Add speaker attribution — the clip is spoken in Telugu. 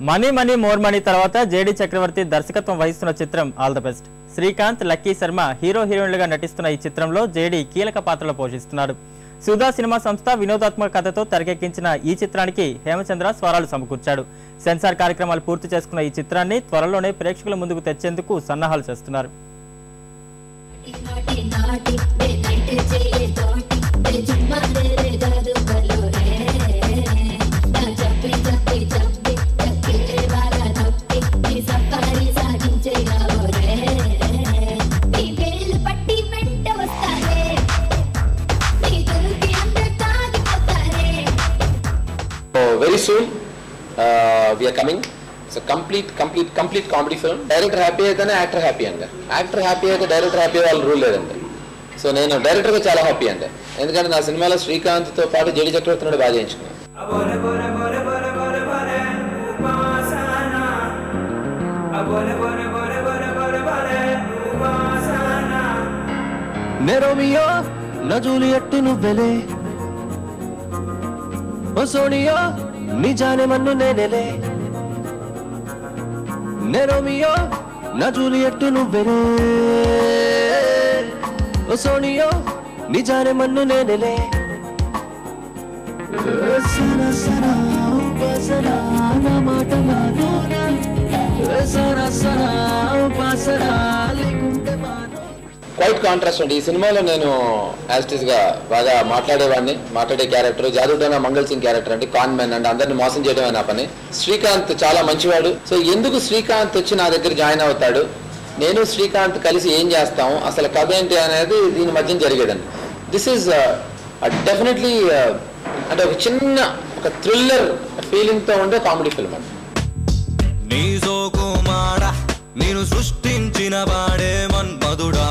Speaker 1: మనీ మనీ మోర్ మనీ తర్వాత జేడి చక్రవర్తి దర్శకత్వం వహిస్తున్న చిత్రం all the best. Srikanth, Lucky Sharma hero హీరోయిన్లుగా నటిస్తున్న ఈ చిత్రంలో జేడి కీలక పాత్రలు పోషిస్తున్నాడు. సుధా సినిమా సంస్థ వినోదాత్మక కథతో తెరకెక్కించిన ఈ చిత్రానికి హేమచంద్ర స్వరాలు సమకూర్చాడు. సెన్సార్ కార్యక్రమాలు పూర్తి చేసుకున్న ఈ చిత్రాన్ని త్వరలోనే ప్రేక్షకుల ముందుకు తెచ్చేందుకు సన్నాహాలు చేస్తున్నారు.
Speaker 2: Very soon we are coming. It's a complete comedy film. Director happy aitane actor happy anda. Actor happy aithe director happy all rule ledandi. So nenu director ga chaala happy anda. Endukante na cinema lo Srikanth tho paatu J.D. Chakravarti nadu baga cheyinchukunnanu.
Speaker 3: Ne Romeo na Juliet nuvvele o Sonia ni jaane mannu nenele ne Romeo na Juliet nuvvele o Sonia ni jaane mannu nenele sana sana upasana na mata manona sana sana upasana lekunte mano.
Speaker 2: Quiet contrast అండి. ఈ సినిమాలో నేను యాస్టిస్గా బాగా మాట్లాడే క్యారెక్టర్ జాదుడైన మంగళ్ సింగ్ క్యారెక్టర్ అంటే కాన్ మ్యాన్ అండ్ అందరిని మోసం చేయడమే నా పని. శ్రీకాంత్ చాలా మంచివాడు. సో ఎందుకు శ్రీకాంత్ వచ్చి నా దగ్గర జాయిన్ అవుతాడు, నేను శ్రీకాంత్ కలిసి ఏం చేస్తాము, అసలు కథ ఏంటి అనేది దీని మధ్య జరిగేదండి. దిస్ ఈజ్ డెఫినెట్లీ అంటే ఒక చిన్న ఒక థ్రిల్లర్ ఫీలింగ్తో ఉండే కామెడీ ఫిల్మ్ అండి.
Speaker 3: నేను సృష్టించిన వాడే మన్మధుడా.